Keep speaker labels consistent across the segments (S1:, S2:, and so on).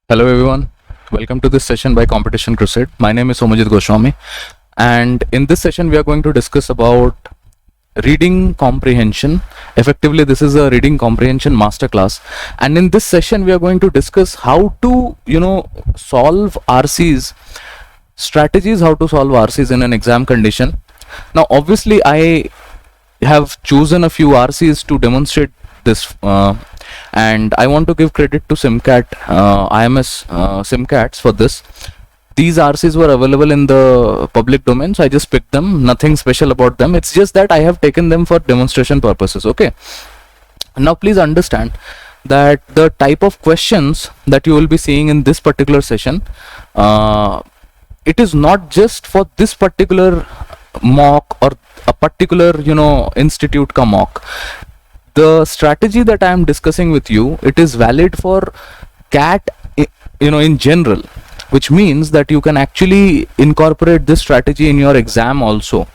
S1: Hello everyone, welcome to this session by Competition Crusade. My name is Somajit Goswami, and in this session we are going to discuss about reading comprehension. Effectively, this is a reading comprehension masterclass, and in this session we are going to discuss how to solve RCs, strategies how to solve RCs in an exam condition. Now obviously I have chosen a few RCs to demonstrate this, and I want to give credit to SimCat, IMS SimCats for this. These RCs were available in the public domain, so I just picked them. Nothing special about them. It's just that I have taken them for demonstration purposes. Okay. Now please understand that the type of questions that you will be seeing in this particular session, it is not just for this particular mock or a particular institute ka mock. The strategy that I am discussing with you, it is valid for CAT in general, which means that you can actually incorporate this strategy in your exam also.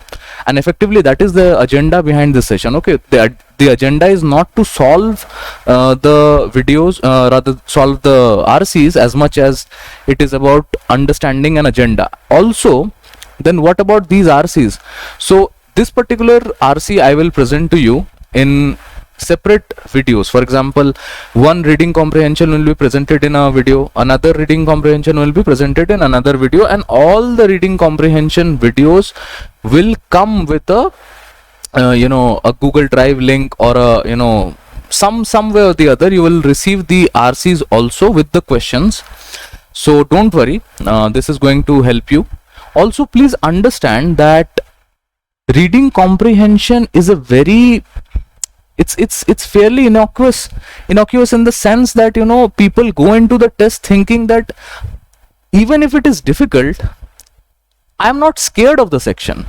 S1: And effectively that is the agenda behind this session. Okay, the agenda is not to solve the videos, rather solve the RCs, as much as it is about understanding an agenda. Also, then what about these RCs? So this particular RC I will present to you in separate videos. For example, one reading comprehension will be presented in a video, another reading comprehension will be presented in another video, and all the reading comprehension videos will come with a a Google Drive link, or a some way or the other you will receive the RCs also with the questions. So don't worry, this is going to help you. Also please understand that reading comprehension is a very it's fairly innocuous in the sense that people go into the test thinking that even if it is difficult, I am not scared of the section,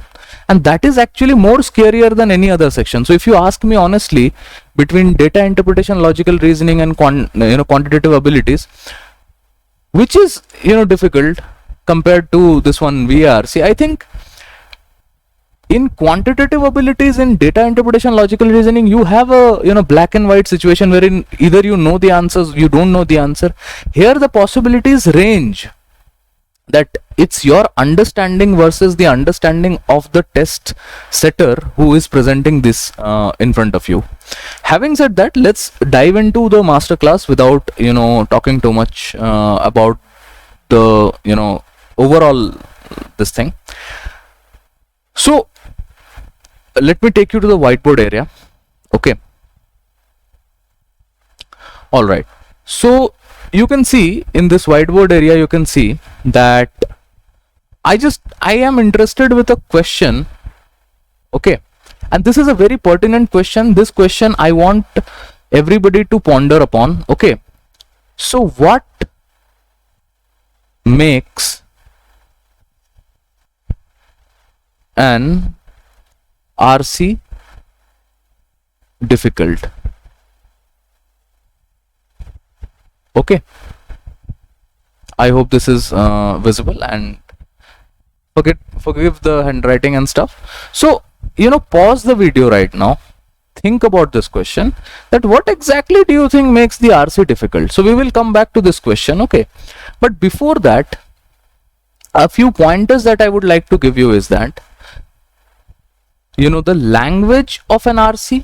S1: and that is actually more scarier than any other section. So if you ask me honestly, between data interpretation, logical reasoning, and quantitative abilities, which is difficult compared to this one VRC, I think in quantitative abilities, in data interpretation, logical reasoning, you have a black and white situation wherein either you know the answers, you don't know the answer. Here the possibilities range, that it's your understanding versus the understanding of the test setter who is presenting this in front of you. Having said that, let's dive into the masterclass without talking too much about the overall this thing. So let me take you to the whiteboard area. Okay, all right. So you can see in this whiteboard area, you can see that I am interested with a question. Okay, and this is a very pertinent question. This question I want everybody to ponder upon. Okay, so what makes an RC difficult? Okay, I hope this is visible, and forgive the handwriting and stuff. So pause the video right now, think about this question, that what exactly do you think makes the RC difficult. So we will come back to this question. Okay, but before that, a few pointers that I would like to give you is that the language of an RC,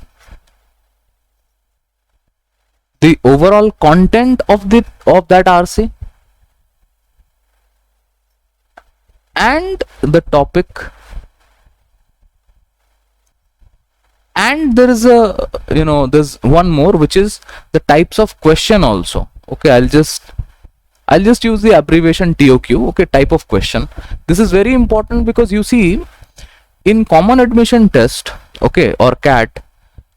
S1: the overall content of that RC, and the topic, and there is there's one more, which is the types of question also. Okay, I'll just use the abbreviation TOQ. Okay, type of question. This is very important because you see, in common admission test, okay, or CAT,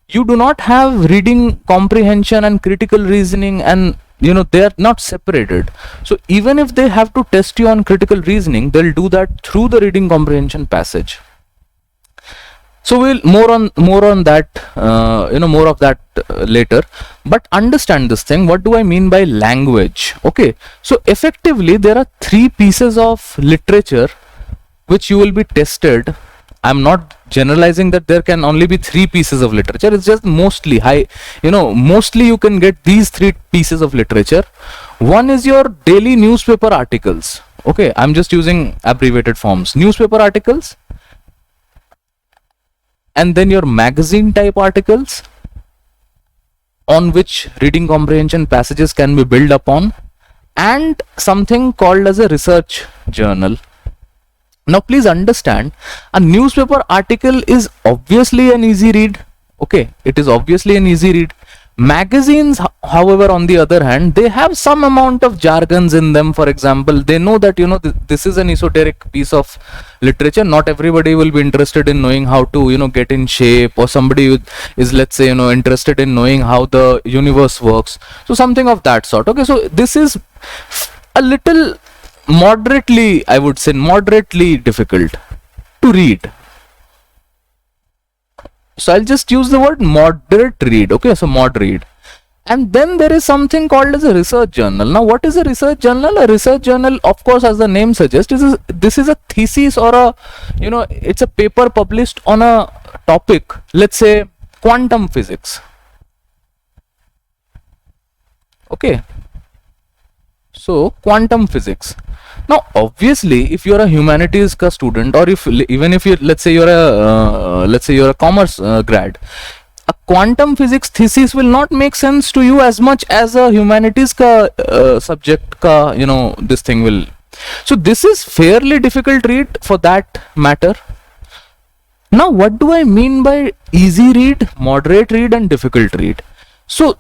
S1: you do not have reading comprehension and critical reasoning, and they are not separated. So even if they have to test you on critical reasoning, they'll do that through the reading comprehension passage. So we'll more on that more of that later. But understand this thing, what do I mean by language? Okay, so effectively there are three pieces of literature which you will be tested. I'm not generalizing that there can only be three pieces of literature. It's just mostly mostly you can get these three pieces of literature. One is your daily newspaper articles. Okay, I'm just using abbreviated forms. Newspaper articles, and then your magazine type articles on which reading comprehension passages can be built upon, and something called as a research journal. Now please understand, a newspaper article is obviously an easy read. Okay, it is obviously an easy read. Magazines, however, on the other hand, they have some amount of jargons in them. For example, they know that this is an esoteric piece of literature. Not everybody will be interested in knowing how to get in shape, or somebody is, let's say, interested in knowing how the universe works. So something of that sort. Okay, so this is a little moderately, I would say, moderately difficult to read. So I'll just use the word moderate read. Okay, so mod read. And then there is something called as a research journal. Now what is a research journal? A research journal, of course, as the name suggests, this is a thesis, or it's a paper published on a topic, let's say quantum physics. Okay, so quantum physics. Now obviously, if you're a humanities ka student, or even if you, let's say you're a commerce grad, a quantum physics thesis will not make sense to you as much as a humanities ka subject ka this thing will. So this is fairly difficult read for that matter. Now what do I mean by easy read, moderate read, and difficult read? So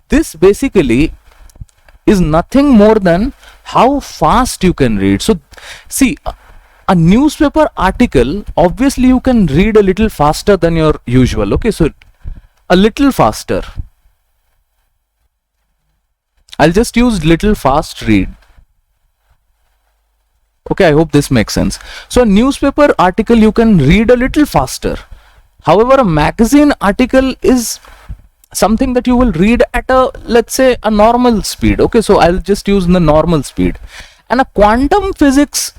S1: this basically is nothing more than how fast you can read. So see, a newspaper article, obviously you can read a little faster than your usual. Okay, so a little faster. I'll just use little fast read. Okay, I hope this makes sense. So a newspaper article you can read a little faster. However, a magazine article is something that you will read at a, let's say, a normal speed. Okay, so I'll just use the normal speed. And a quantum physics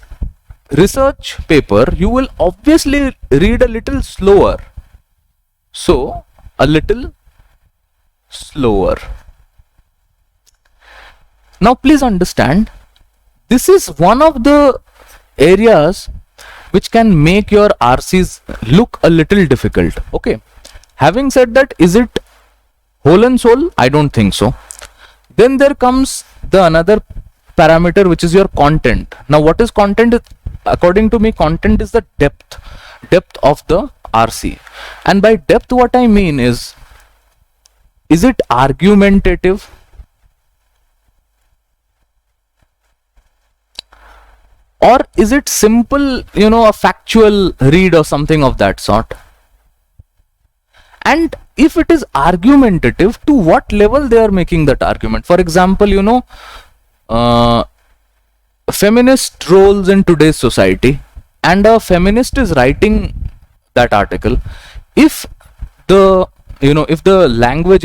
S1: research paper, you will obviously read a little slower. So a little slower. Now please understand, this is one of the areas which can make your RCs look a little difficult. Okay, having said that, is it whole and soul? I don't think so. Then there comes the another parameter, which is your content. Now what is content? According to me, content is the depth of the RC. And by depth, what I mean is it argumentative? Or is it simple, a factual read or something of that sort? And if it is argumentative, to what level they are making that argument? For example, feminist roles in today's society, and a feminist is writing that article. If the language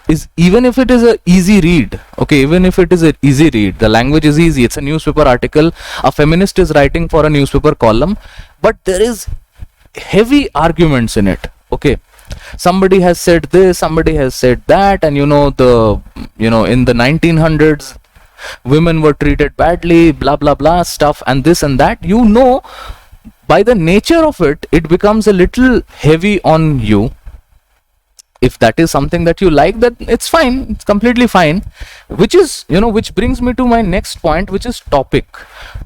S1: is, even if it is a easy read, okay, even if it is an easy read, the language is easy, it's a newspaper article, a feminist is writing for a newspaper column, but there is heavy arguments in it. Okay, somebody has said this, somebody has said that, and in the 1900s women were treated badly, blah blah blah stuff, and this and that. By the nature of it, it becomes a little heavy on you. If that is something that you like, then it's fine, it's completely fine. Which is, which brings me to my next point, which is topic.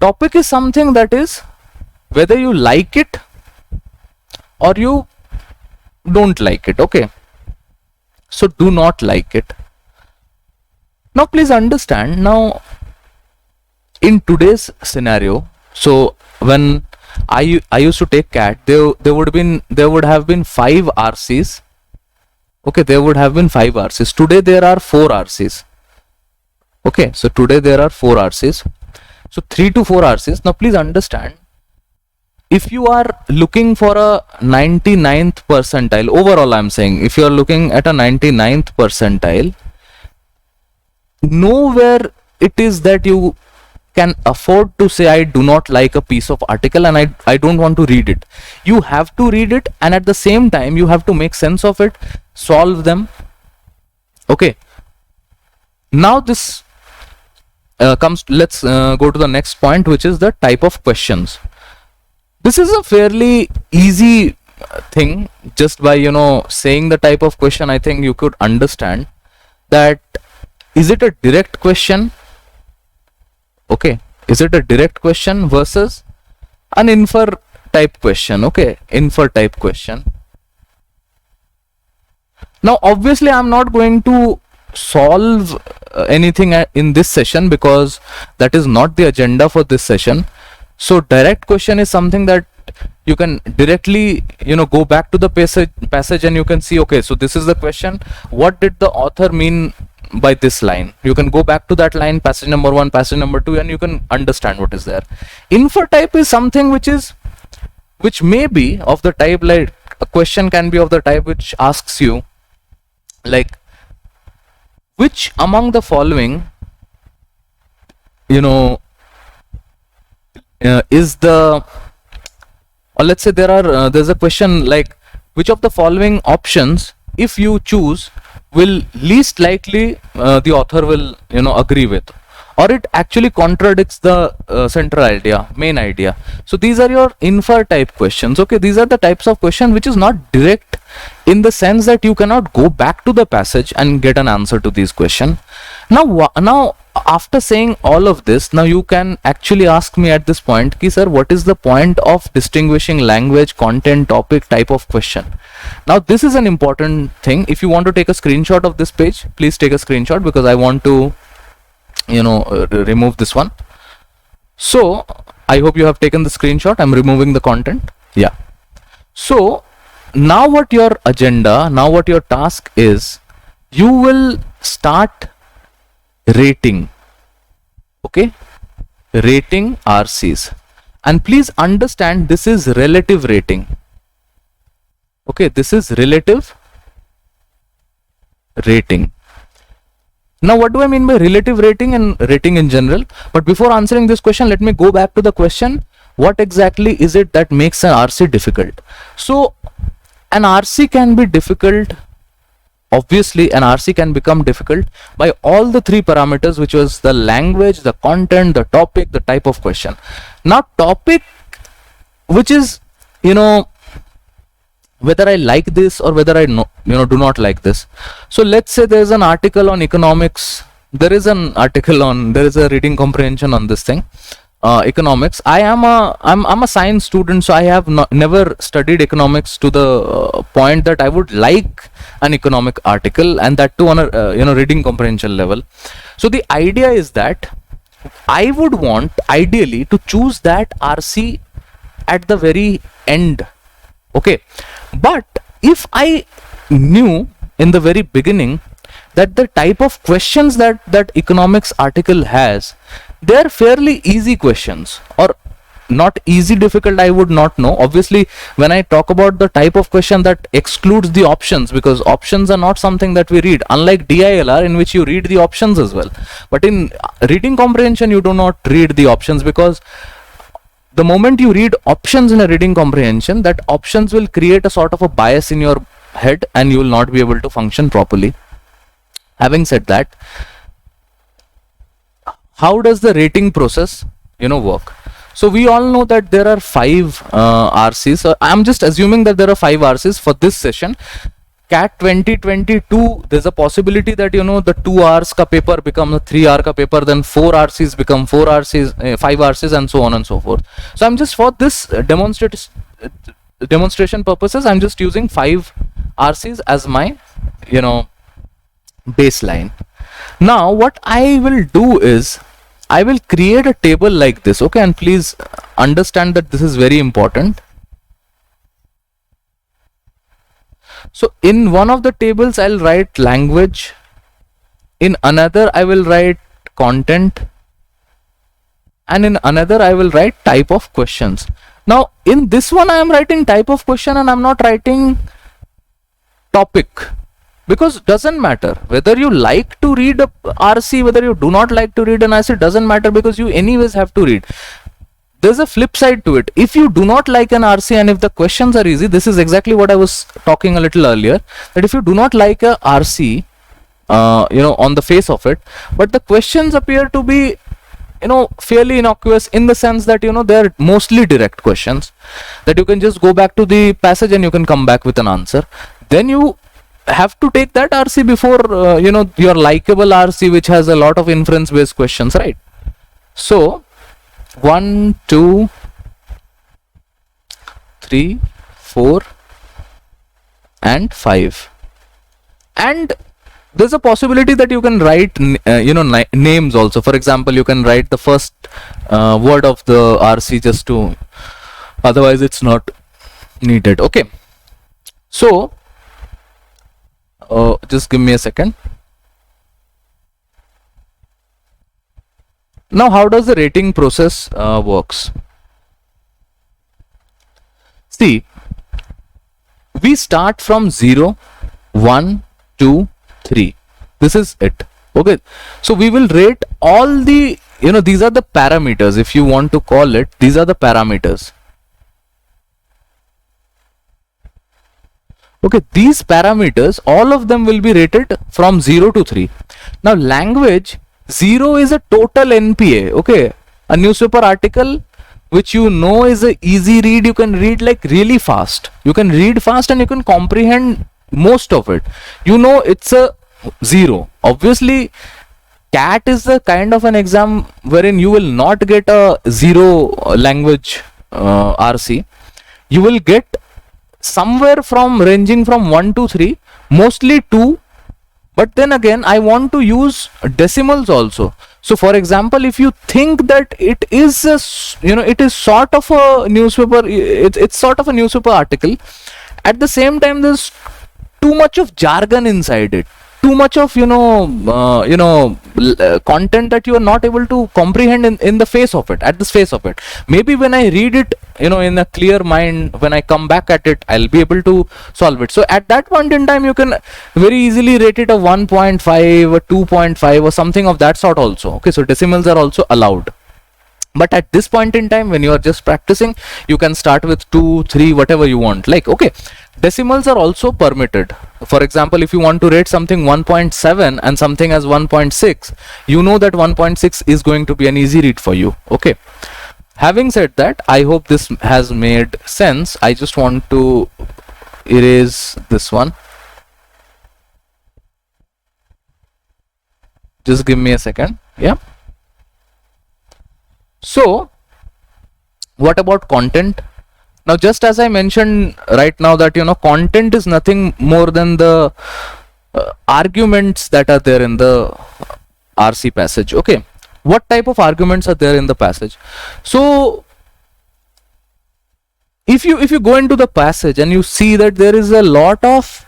S1: Topic is something that is, whether you like it or you don't like it. Okay, so do not like it. Now please understand, now in today's scenario, so when I used to take CAT, there would have been 5 RCs. Okay, there would have been 5 RCs. Today there are 4 RCs. Okay, so today there are 4 RCs. So 3 to 4 RCs. Now please understand, if you are looking for a 99th percentile, overall I'm saying, if you are looking at a 99th percentile, nowhere it is that you can afford to say I do not like a piece of article and I don't want to read it. You have to read it, and at the same time you have to make sense of it, solve them. Okay, now this let's go to the next point, which is the type of questions. This is a fairly easy thing. Just by saying the type of question, I think you could understand that is it a direct question. Okay, is it a direct question versus an infer type question? Okay, infer type question. Now obviously I'm not going to solve anything in this session, because that is not the agenda for this session. So direct question is something that you can directly go back to the passage and you can see, okay, so this is the question, what did the author mean by this line? You can go back to that line, passage number 1, passage number 2, and you can understand what is there. Infer type is something which may be of the type, like a question can be of the type which asks you, like, which among the following is the, or let's say there's a question like, which of the following options, if you choose, will least likely the author will agree with, or it actually contradicts the central idea, main idea. So these are your infer type questions. Okay, these are the types of question which is not direct, in the sense that you cannot go back to the passage and get an answer to these question. Now after saying all of this, now you can actually ask me at this point, ki sir, what is the point of distinguishing language, content, topic, type of question? Now this is an important thing. If you want to take a screenshot of this page, please take a screenshot, because I want to remove this one. So I hope you have taken the screenshot. I'm removing the content. Yeah. So now what your agenda, now what your task is, you will start rating. Okay, rating RCs, and please understand this is relative rating. Okay, this is relative rating. Now what do I mean by relative rating and rating in general? But before answering this question, let me go back to the question, what exactly is it that makes an RC difficult? So an RC can be difficult, obviously an RC can become difficult by all the three parameters, which was the language, the content, the topic, the type of question. Now topic, which is whether I like this or whether I do not like this. So let's say there is an article on economics, there is a reading comprehension on this thing, economics. I'm a science student, so I have never studied economics to the point that I would like an economic article, and that too on a reading comprehension level. So the idea is that I would want ideally to choose that RC at the very end. Okay, but if I knew in the very beginning that the type of questions that economics article has, they are fairly easy questions, or not easy, difficult, I would not know. Obviously when I talk about the type of question that excludes the options, because options are not something that we read, unlike DILR in which you read the options as well. But in reading comprehension you do not read the options, because the moment you read options in a reading comprehension, that options will create a sort of a bias in your head and you will not be able to function properly. Having said that, how does the rating process work? So we all know that there are 5 RCs. So I'm just assuming that there are 5 RCs for this session. CAT 2022, there's a possibility that the 2 hours ka paper become a 3 hour ka paper, then 4 RCs become 4 RCs, 5 RCs, and so on and so forth. So I'm just, for this demonstration purposes, I'm just using 5 RCs as my baseline. Now what I will do is I will create a table like this. Okay, and please understand that this is very important. So in one of the tables I'll write language, in another I will write content, and in another I will write type of questions. Now in this one I am writing type of question and I'm not writing topic. Because doesn't matter whether you like to read a RC, whether you do not like to read an RC, doesn't matter, because you anyways have to read. There's a flip side to it. If you do not like an RC and if the questions are easy, this is exactly what I was talking a little earlier, that if you do not like a RC, on the face of it, but the questions appear to be, fairly innocuous in the sense that, they're mostly direct questions that you can just go back to the passage and you can come back with an answer, then you have to take that RC before, your likable RC, which has a lot of inference based questions, right? So 1, 2, 3, 4 and 5, and there's a possibility that you can write names also. For example, you can write the first word of the RC just to, otherwise it's not needed. Okay, so just give me a second. Now, how does the rating process works? See, we start from 0, 1, 2, 3. This is it. Okay, so we will rate all the, these are the parameters, if you want to call it, these are the parameters. Okay, these parameters, all of them will be rated from 0 to 3. Now, language, 0 is a total NPA. Okay, a newspaper article which is a easy read, you can read like really fast. You can read fast and you can comprehend most of it. It's a 0. Obviously, CAT is the kind of an exam wherein you will not get a 0 language RC. You will get somewhere from ranging from 1 to 3, mostly 2. But then again, I want to use decimals also. So for example, if you think that it is it is sort of a newspaper, it's sort of a newspaper article, at the same time there's too much of jargon inside it, too much of content that you are not able to comprehend in the face of it, at the face of it. Maybe when I read it in a clear mind, when I come back at it, I'll be able to solve it. So at that point in time, you can very easily rate it a 1.5 or 2.5 or something of that sort also. Okay, so decimals are also allowed. But at this point in time, when you are just practicing, you can start with 2, 3, whatever you want. Like, okay, decimals are also permitted. For example, if you want to rate something 1.7 and something as 1.6, you know that 1.6 is going to be an easy read for you. Okay. Having said that, I hope this has made sense. I just want to erase this one. Just give me a second. Yeah. So, what about content? Now, just as I mentioned right now that, content is nothing more than the arguments that are there in the RC passage. Okay. What type of arguments are there in the passage? So, if you go into the passage and you see that there is a lot of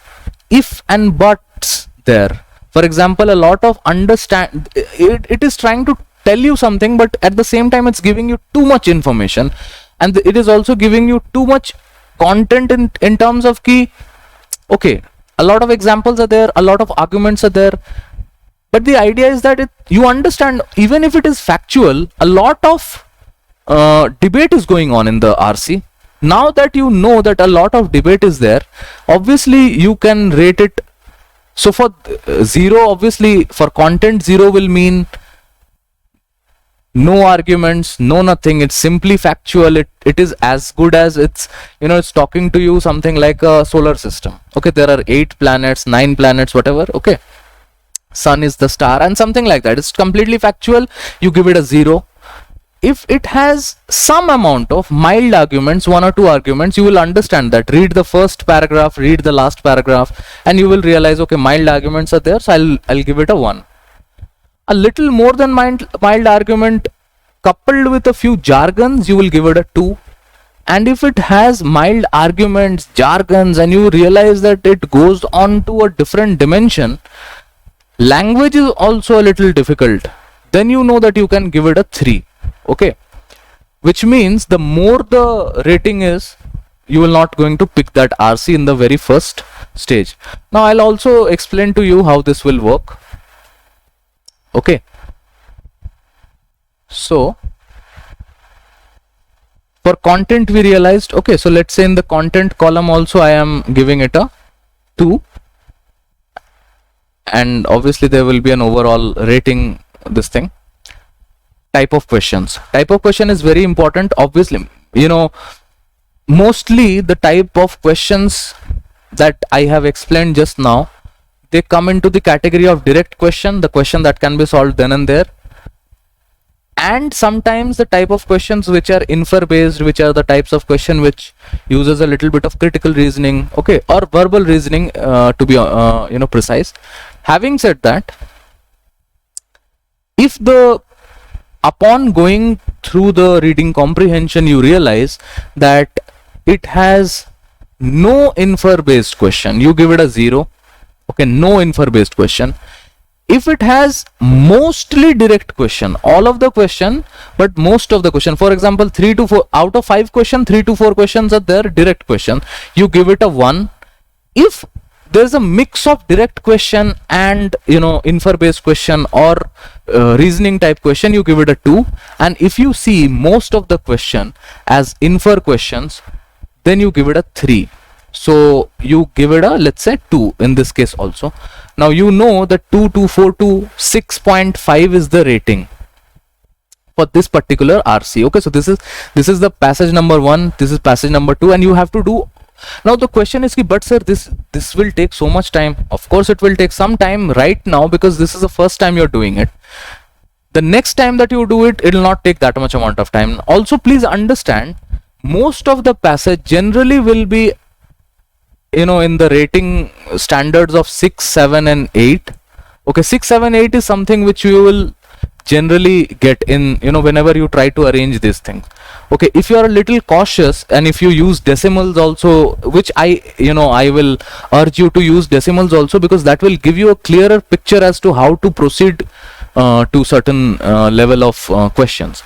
S1: if and buts there. For example, a lot of it is trying to tell you something, but at the same time it's giving you too much information, and it is also giving you too much content in terms of key. Okay, a lot of examples are there, a lot of arguments are there, but the idea is that you understand, even if it is factual, a lot of debate is going on in the RC. Now that you know that a lot of debate is there, obviously you can rate it. So for 0, obviously for content, 0 will mean no arguments, no nothing. It's simply factual. It is as good as it's talking to you something like a solar system. Okay, there are 8 planets, 9 planets, whatever. Okay, sun is the star and something like that. It's completely factual. You give it a 0. If it has some amount of mild arguments, 1 or 2 arguments, you will understand that. Read the first paragraph, read the last paragraph, and you will realize, okay, mild arguments are there, so I'll give it a 1. A little more than mild argument coupled with a few jargons, you will give it a 2. And if it has mild arguments, jargons, and you realize that it goes on to a different dimension, language is also a little difficult, then you know that you can give it a 3. Okay, which means the more the rating is, you will not going to pick that RC in the very first stage. Now I'll also explain to you how this will work. Okay, so for content we realized, okay, so let's say in the content column also I am giving it a 2, and obviously there will be an overall rating. This thing, type of questions, type of question is very important. Obviously, you know, mostly the type of questions that I have explained just now, they come into the category of direct question, the question that can be solved then and there, and sometimes the type of questions which are infer based, which are the types of question which uses a little bit of critical reasoning, okay, or verbal reasoning, to be precise. Having said that, if upon going through the reading comprehension you realize that it has no infer based question, you give it a 0. Okay, no infer based question. If it has mostly direct question, all of the question, but most of the question, for example 3 to 4 out of 5 question, 3 to 4 questions are there direct question, you give it a 1. If there's a mix of direct question and infer based question or reasoning type question, you give it a 2. And if you see most of the question as infer questions, then you give it a 3. So you give it a, let's say, 2 in this case also. Now you know that 2 to 4 to 6.5 is the rating for this particular RC. Okay, so this is the passage number 1, this is passage number 2, and you have to do. Now the question is, but sir, this will take so much time. Of course it will take some time right now, because this is the first time you're doing it. The next time that you do it, it will not take that much amount of time. Also please understand, most of the passage generally will be in the rating standards of 6, 7 and 8. Okay, 6, 7, 8 is something which you will generally get in whenever you try to arrange these things. Okay, if you are a little cautious and if you use decimals also, which I will urge you to use decimals also, because that will give you a clearer picture as to how to proceed to certain level of questions.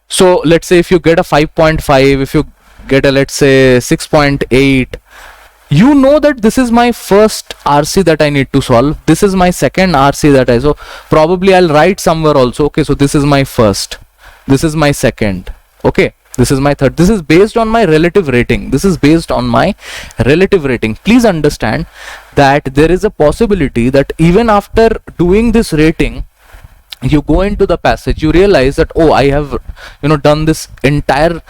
S1: So let's say if you get a 5.5, if you get a, let's say, 6.8, you know that this is my first RC that I need to solve, this is my second RC that so probably I'll write somewhere also, okay, so this is my first, this is my second, okay, this is my third. This is based on my relative rating. This is based on my relative rating. Please understand that there is a possibility that even after doing this rating, you go into the passage, you realize that, oh, I have done this entire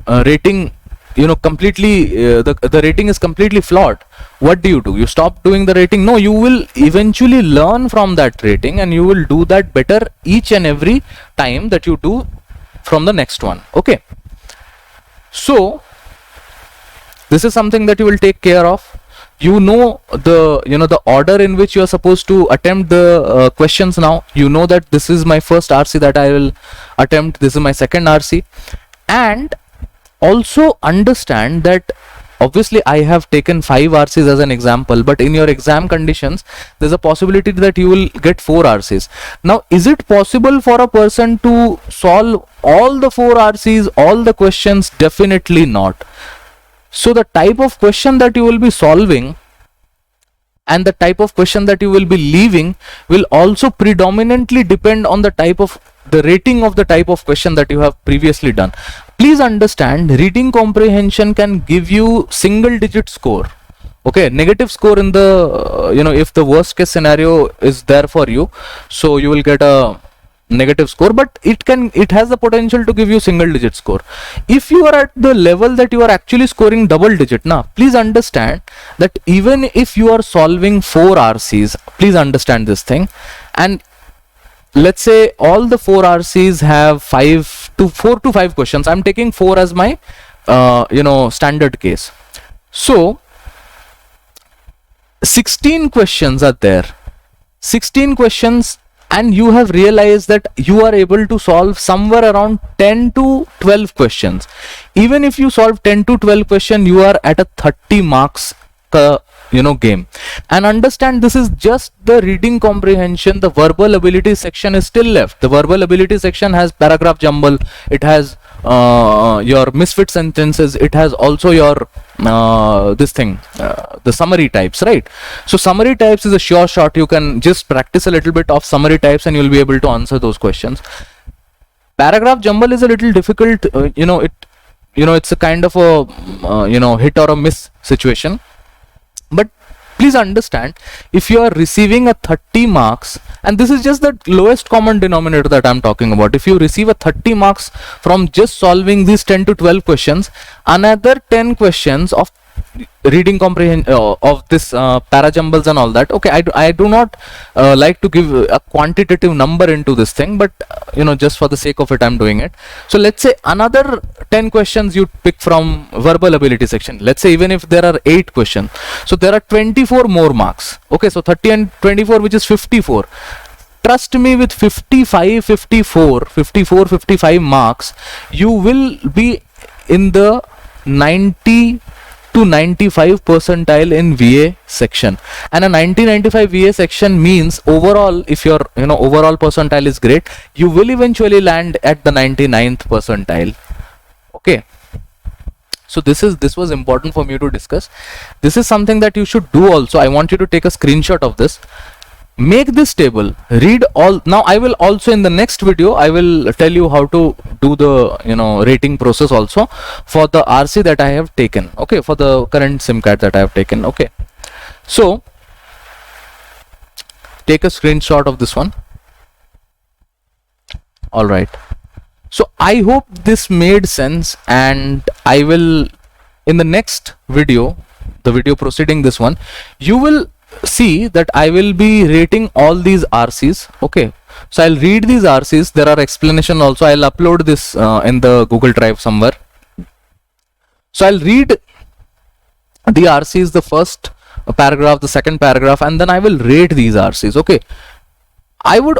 S1: rating completely, the rating is completely flawed. What do? You stop doing the rating? No, you will eventually learn from that rating and you will do that better each and every time that you do from the next one. Okay, so this is something that you will take care of. The order in which you are supposed to attempt the questions. Now you know that this is my first RC that I will attempt, this is my second RC. And also understand that obviously I have taken 5 RCs as an example, but in your exam conditions there's a possibility that you will get 4 RCs. Now is it possible for a person to solve all the 4 RCs, all the questions? Definitely not. So the type of question that you will be solving and the type of question that you will be leaving will also predominantly depend on the type of the rating of the type of question that you have previously done. Please understand, reading comprehension can give you single digit score. Okay, negative score in the if the worst case scenario is there for you, so you will get a negative score, but it has the potential to give you single digit score. If you are at the level that you are actually scoring double digit, now please understand that even if you are solving 4 RCs, please understand this thing, and let's say all the 4 RCs have 4 to 5 questions. I'm taking 4 as my standard case. So 16 questions are there, 16 questions, and you have realized that you are able to solve somewhere around 10 to 12 questions. Even if you solve 10 to 12 questions, you are at a 30 marks game. And understand, this is just the reading comprehension. The verbal ability section is still left. The verbal ability section has paragraph jumble, it has your misfit sentences, it has also your this thing, the summary types, right? So summary types is a sure shot. You can just practice a little bit of summary types and you'll be able to answer those questions. Paragraph jumble is a little difficult. It's a kind of a hit or a miss situation. But please understand, if you are receiving a 30 marks, and this is just the lowest common denominator that I'm talking about, if you receive a 30 marks from just solving these 10 to 12 questions, another 10 questions of reading comprehension of this para jumbles and all that, okay, I do not like to give a quantitative number into this thing, but just for the sake of it, I'm doing it. So let's say another 10 questions you pick from verbal ability section. Let's say even if there are 8 questions, so there are 24 more marks. Okay, so 30 and 24, which is 54. Trust me, with 55 marks, you will be in the 90 to 95 percentile in VA section. And a 90-95 VA section means overall, if your overall percentile is great, you will eventually land at the 99th percentile. Okay, so this was important for me to discuss. This is something that you should do also. I want you to take a screenshot of this. Make this table, read all. Now I will also, in the next video, I will tell you how to do the rating process also for the RC that I have taken, okay, for the current SIM card that I have taken. Okay, so take a screenshot of this one. All right, so I hope this made sense, and I will, in the next video, the video preceding this one, you will see that I will be rating all these RCs. Okay, so I'll read these RCs. There are explanation also. I'll upload this in the Google Drive somewhere. So I'll read the RCs, the first paragraph, the second paragraph, and then I will rate these RCs. Okay, I would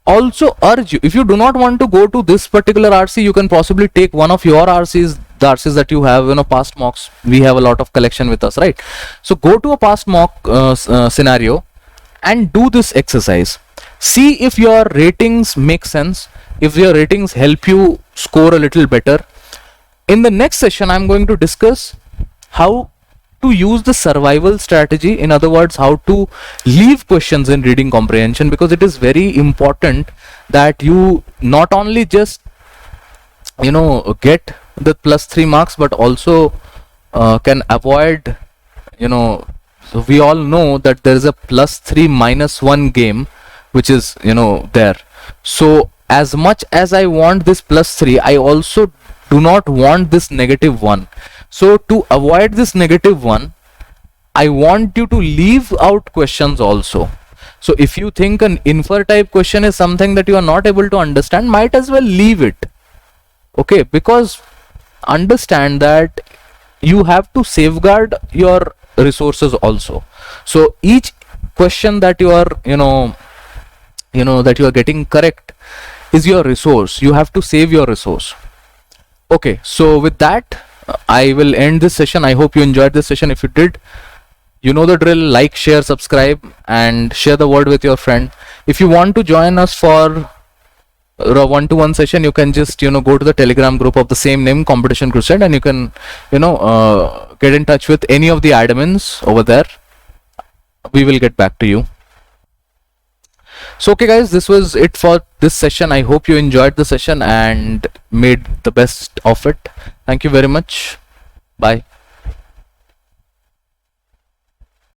S1: also urge you, if you do not want to go to this particular RC, you can possibly take one of your RCs, the RCs that you have, past mocks. We have a lot of collection with us, right? So go to a past mock scenario and do this exercise. See if your ratings make sense, if your ratings help you score a little better. In the next session, I'm going to discuss how to use the survival strategy. In other words, how to leave questions in reading comprehension, because it is very important that you not only just get the +3 marks, but also can avoid, so we all know that there is a +3 -1 game which is there. So as much as I want this +3, I also do not want this -1. So to avoid this -1, I want you to leave out questions also. So if you think an infer type question is something that you are not able to understand, might as well leave it. Okay, because understand that you have to safeguard your resources also. So each question that you are that you are getting correct is your resource. You have to save your resource. Okay, so with that, I will end this session. I hope you enjoyed this session. If you did, you know the drill. Like, share, subscribe, and share the word with your friend. If you want to join us for a one-to-one session, you can just go to the Telegram group of the same name, Competition Crusade, and you can get in touch with any of the admins over there. We will get back to you. So okay guys, this was it for this session. I hope you enjoyed the session and made the best of it. Thank you very much. Bye.